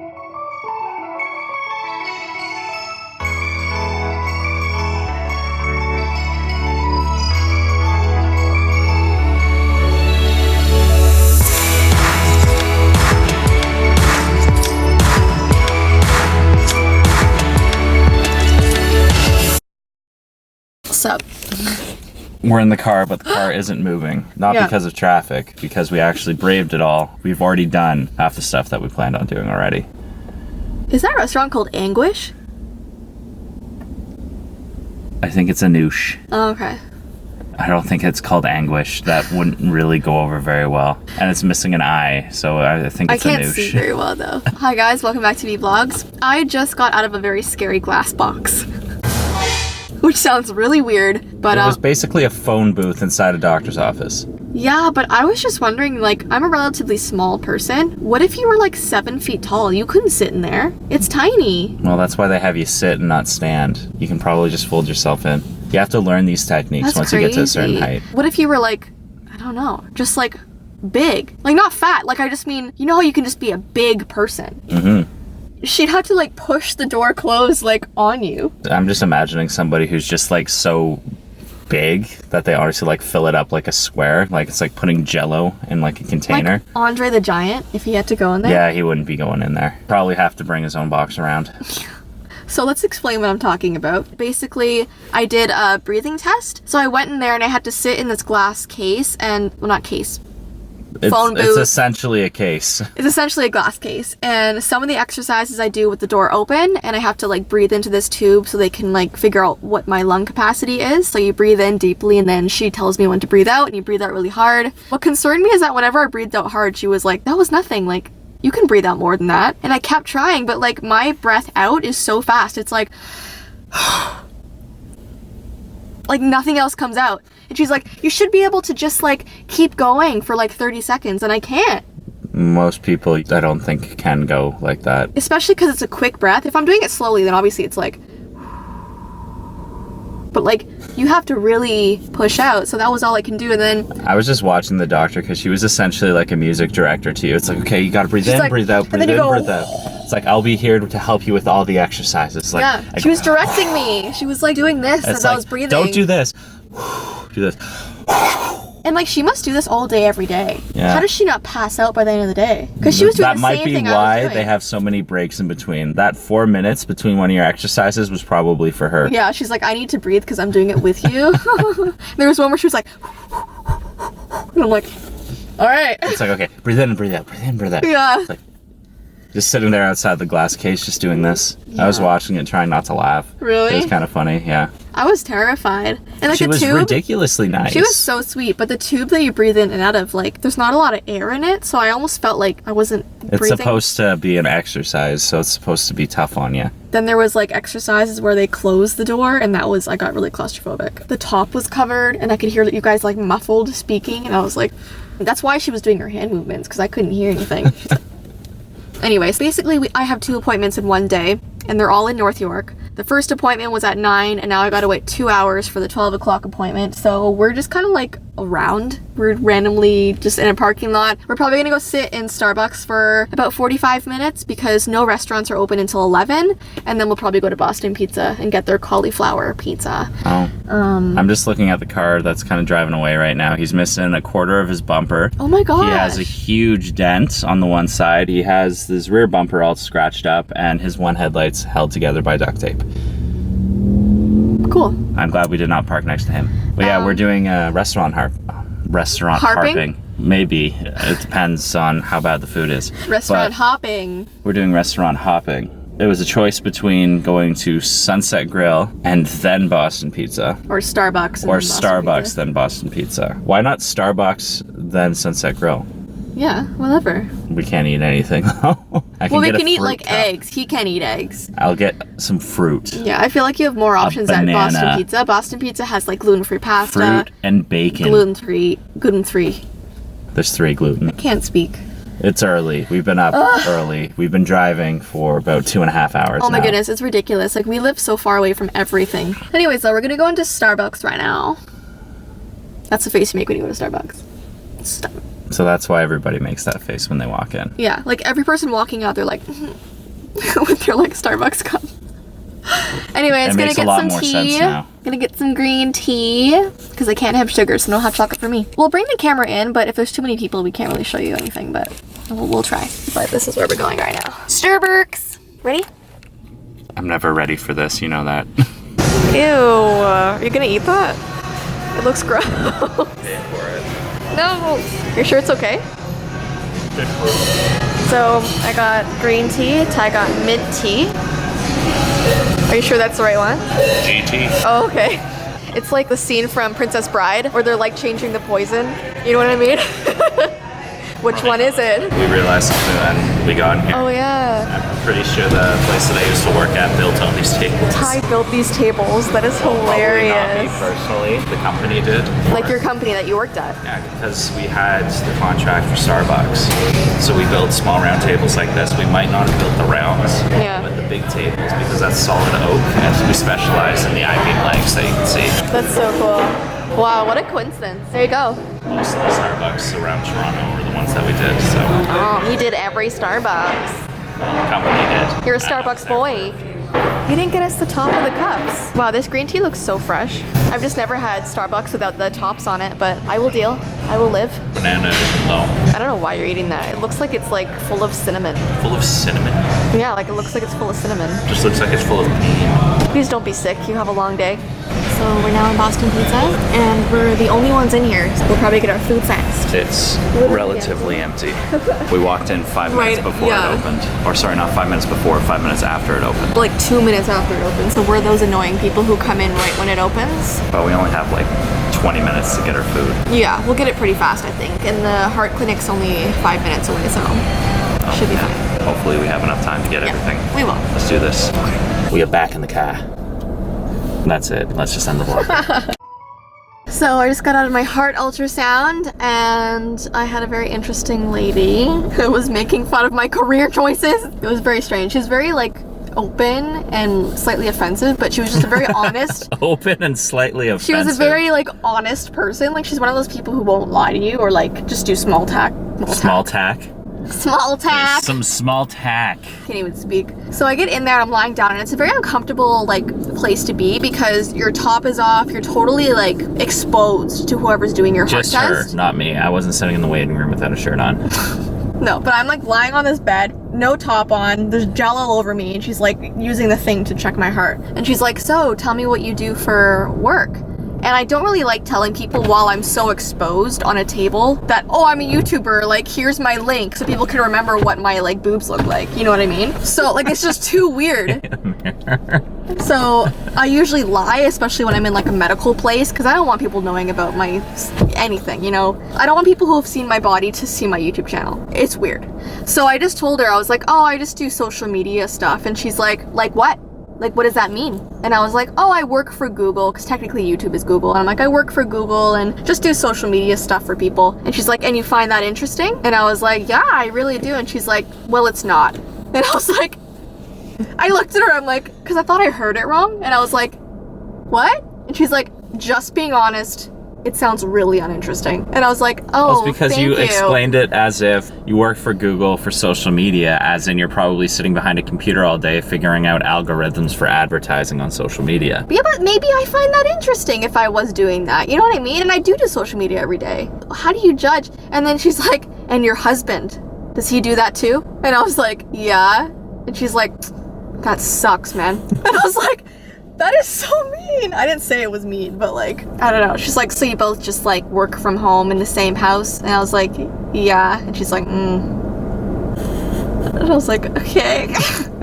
What's up? We're in the car, but the car isn't moving. Not because of traffic, because we actually braved it all. We've already done half the stuff that we planned on doing already. Is that restaurant called Anguish? I think it's a noosh. Oh, okay. I don't think it's called Anguish. That wouldn't really go over very well. And it's missing an eye, so I think it's a noosh. I can't see very well, though. Hi guys, welcome back to V Vlogs. I just got out of a very scary glass box. Which sounds really weird, but it was basically a phone booth inside a doctor's office. Yeah, but I was just wondering, like, I'm a relatively small person. What if you were like 7 feet tall? You couldn't sit in there. It's tiny. Well, that's why they have you sit and not stand. You can probably just fold yourself in. You have to learn these techniques once you get to a certain height. What if you were like, I don't know, just like big? Like not fat, like I just mean, you know how you can just be a big person? Mm-hmm. She'd have to like push the door closed like on you. I'm just imagining somebody who's just like so big that they honestly like fill it up like a square. Like it's like putting Jello in like a container. Like Andre the Giant, if he had to go in there? Yeah, he wouldn't be going in there. Probably have to bring his own box around. So let's explain what I'm talking about. Basically, I did a breathing test. So I went in there and I had to sit in this glass case and, well, not case, phone booth. It's essentially a case. It's essentially a glass case. And some of the exercises I do with the door open, and I have to like breathe into this tube so they can like figure out what my lung capacity is. So you breathe in deeply and then she tells me when to breathe out and you breathe out really hard. What concerned me is that whenever I breathed out hard, she was like, that was nothing. Like, you can breathe out more than that. And I kept trying, but like my breath out is so fast. It's like, like nothing else comes out. And she's like, you should be able to just like keep going for like 30 seconds. And I can't. Most people, I don't think, can go like that. Especially because it's a quick breath. If I'm doing it slowly, then obviously it's like, but like you have to really push out. So that was all I can do. And then I was just watching the doctor because she was essentially like a music director to you. It's like, okay, you got to breathe in, like, breathe out, breathe in, breathe out. It's like, I'll be here to help you with all the exercises. Like, yeah, she was directing me. She was like doing this as I was breathing. Don't do this. Do this. And like she must do this all day, every day. Yeah. How does she not pass out by the end of the day? Because she was doing the same thing I was doing. That might be why they have so many breaks in between. That 4 minutes between one of your exercises was probably for her. Yeah, she's like, I need to breathe because I'm doing it with you. There was one where she was like, and I'm like, all right. It's like, okay, breathe in and breathe out, breathe in, breathe out. Yeah. It's like, just sitting there outside the glass case, just doing this. Yeah. I was watching it, trying not to laugh. Really? It was kind of funny, yeah. I was terrified. And like she the was tube, ridiculously nice. She was so sweet, but the tube that you breathe in and out of, like, there's not a lot of air in it, so I almost felt like I wasn't breathing. It's supposed to be an exercise, so it's supposed to be tough on you. Then there was like exercises where they closed the door, and that was, I got really claustrophobic. The top was covered, and I could hear that you guys like muffled speaking, and I was like, that's why she was doing her hand movements, because I couldn't hear anything. Anyways, basically I have 2 appointments in one day, and they're all in North York. The first appointment was at 9, and now I gotta wait 2 hours for the 12 o'clock appointment. So we're just kind of like around. We're randomly just in a parking lot. We're probably gonna go sit in Starbucks for about 45 minutes because no restaurants are open until 11. And then we'll probably go to Boston Pizza and get their cauliflower pizza. Oh. I'm just looking at the car that's kind of driving away right now. He's missing a quarter of his bumper. Oh my gosh. He has a huge dent on the one side. He has his rear bumper all scratched up, and his one headlight's held together by duct tape. Cool. I'm glad we did not park next to him. But yeah, we're doing restaurant harping. Maybe. It depends on how bad the food is. Restaurant hopping. We're doing restaurant hopping. It was a choice between going to Sunset Grill and then Boston Pizza. Or Starbucks. Or Starbucks, then Boston Pizza. Why not Starbucks, then Sunset Grill? Yeah, whatever. We can't eat anything. Well, we can eat like eggs. He can't eat eggs. I'll get some fruit. Yeah, I feel like you have more options at Boston Pizza. Boston Pizza has like gluten-free pasta. Fruit and bacon. Gluten-free. There's 3 gluten. Can't speak. It's early. We've been up early. We've been driving for about 2.5 hours Oh my goodness, it's ridiculous. Like, we live so far away from everything. Anyways, though, we're gonna go into Starbucks right now. That's the face you make when you go to Starbucks. Stop. So that's why everybody makes that face when they walk in. Yeah, like every person walking out, they're like, with your like Starbucks cup. Anyway, it's gonna get some tea. Gonna get some green tea because I can't have sugar, so no hot chocolate for me. We'll bring the camera in, but if there's too many people, we can't really show you anything. But we'll try. But this is where we're going right now. Starbucks. Ready? I'm never ready for this. You know that. Ew. Are you gonna eat that? It looks gross. Pay for it. No. You're sure it's okay? So I got green tea. Ty got mint tea. Are you sure that's the right one? GT. Oh, okay. It's like the scene from Princess Bride where they're like changing the poison. You know what I mean? Which one is it? We realized something when we got in here. Oh yeah. I'm pretty sure the place that I used to work at built all these tables. Ty built these tables. That is hilarious. Probably not me personally. The company did. Like your company that you worked at. Yeah, because we had the contract for Starbucks. So we built small round tables like this. We might not have built the rounds. Yeah. But the big tables, because that's solid oak, and we specialize in the I-beam legs that you can see. That's so cool. Wow, what a coincidence. There you go. Most of the Starbucks around Toronto were the ones that we did, so. Oh, you did every Starbucks. The company did. You're a Starbucks boy. You didn't get us the top of the cups. Wow, this green tea looks so fresh. I've just never had Starbucks without the tops on it, but I will deal. I will live. Banana is low. I don't know why you're eating that. It looks like it's like full of cinnamon. Full of cinnamon. Yeah, like it looks like it's full of cinnamon. Just looks like it's full of pain. Please don't be sick. You have a long day. So we're now in Boston Pizza, and we're the only ones in here. So we'll probably get our food fast. It's relatively empty. We walked in 5 minutes before it opened. Or sorry, not 5 minutes before, 5 minutes after it opened. Like 2 minutes after it opens. So we're those annoying people who come in right when it opens. But we only have like 20 minutes to get our food. Yeah, we'll get it pretty fast, I think. And the heart clinic's only 5 minutes away, so should be fine. Hopefully we have enough time to get everything. We will. Let's do this. We are back in the car. That's it. Let's just end the vlog. So I just got out of my heart ultrasound, and I had a very interesting lady who was making fun of my career choices. It was very strange. She was very like open and slightly offensive, but she was just a very honest. Open and slightly offensive. She was a very like honest person. Like she's one of those people who won't lie to you or like just do small tack. Small tack. Small tack. Some small tack. Can't even speak. So I get in there and I'm lying down, and it's a very uncomfortable like place to be because your top is off. You're totally like exposed to whoever's doing your heart test. Just her, not me. I wasn't sitting in the waiting room without a shirt on. No, but I'm like lying on this bed, no top on, there's gel all over me, and she's like using the thing to check my heart. And she's like, so tell me what you do for work. And I don't really like telling people while I'm so exposed on a table that, oh, I'm a YouTuber, like here's my link so people can remember what my like boobs look like, you know what I mean? So like it's just too weird. So I usually lie, especially when I'm in like a medical place, because I don't want people knowing about my anything, you know? I don't want people who have seen my body to see my YouTube channel. It's weird. So I just told her, I was like, oh, I just do social media stuff. And she's like what? Like, what does that mean? And I was like, oh, I work for Google, because technically YouTube is Google. And I'm like, I work for Google and just do social media stuff for people. And she's like, and you find that interesting? And I was like, yeah, I really do. And she's like, well, it's not. And I was like, I looked at her, I'm like, because I thought I heard it wrong. And I was like, what? And she's like, just being honest, it sounds really uninteresting. And I was like, oh, it's because thank you explained it as if you work for Google for social media, as in you're probably sitting behind a computer all day figuring out algorithms for advertising on social media. Yeah, but maybe I find that interesting if I was doing that. You know what I mean? And I do social media every day. How do you judge? And then she's like, and your husband, does he do that too? And I was like, yeah. And she's like, that sucks, man. And I was like, that is so mean. I didn't say it was mean, but like, I don't know. She's like, so you both just like work from home in the same house? And I was like, yeah. And she's like, And I was like, okay.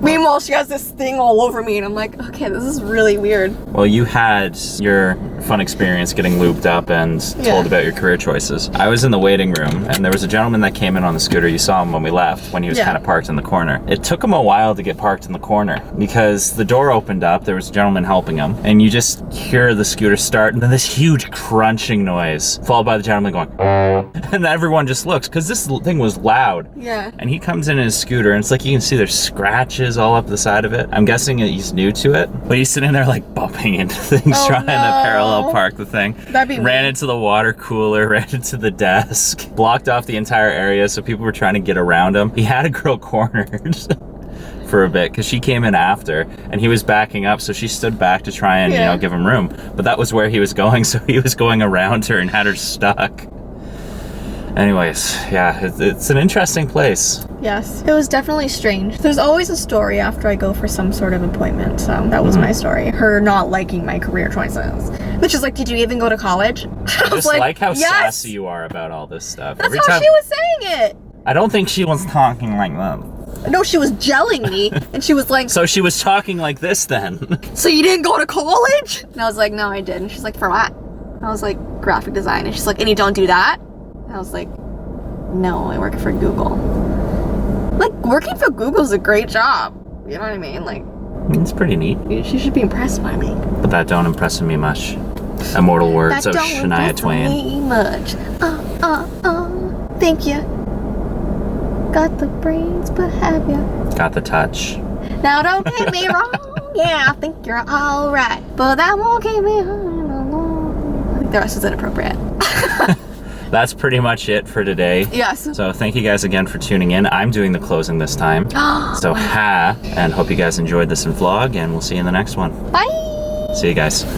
Meanwhile, she has this thing all over me, and I'm like, okay, this is really weird. Well, you had your fun experience getting lubed up and told about your career choices. I was in the waiting room, and there was a gentleman that came in on the scooter. You saw him when we left, when he was kind of parked in the corner. It took him a while to get parked in the corner because the door opened up, there was a gentleman helping him, and you just hear the scooter start, and then this huge crunching noise, followed by the gentleman going, and everyone just looks, because this thing was loud. Yeah. And he comes in his scooter, and it's like you can see there's scratches all up the side of it. I'm guessing he's new to it, but he's sitting there like bumping into things, trying to parallel park the thing. That'd be ran into the water cooler, ran into the desk, blocked off the entire area, so people were trying to get around him. He had a girl cornered for a bit because she came in after and he was backing up, so she stood back to try and, you know, give him room. But that was where he was going, so he was going around her and had her stuck. Anyways, yeah, it's an interesting place. Yes, it was definitely strange. There's always a story after I go for some sort of appointment, so that was my story. Her not liking my career choices. But she's like, did you even go to college? I just like how sassy you are about all this stuff. That's how she was saying it. I don't think she was talking like that. No, she was gelling me, and she was like... So she was talking like this then? So you didn't go to college? And I was like, no, I didn't. She's like, for what? I was like, graphic design. And she's like, and you don't do that? I was like, no, I work for Google. Like, working for Google's a great job. You know what I mean? Like, it's pretty neat. She should be impressed by me. But that don't impress me much. Immortal words of Shania Twain. Me much. Thank you. Got the brains, but have ya? Got the touch. Now don't get me wrong. Yeah, I think you're alright. But that won't keep me alone. I think the rest is inappropriate. That's pretty much it for today. Yes. So thank you guys again for tuning in. I'm doing the closing this time. So and hope you guys enjoyed this vlog, and we'll see you in the next one. Bye. See you guys.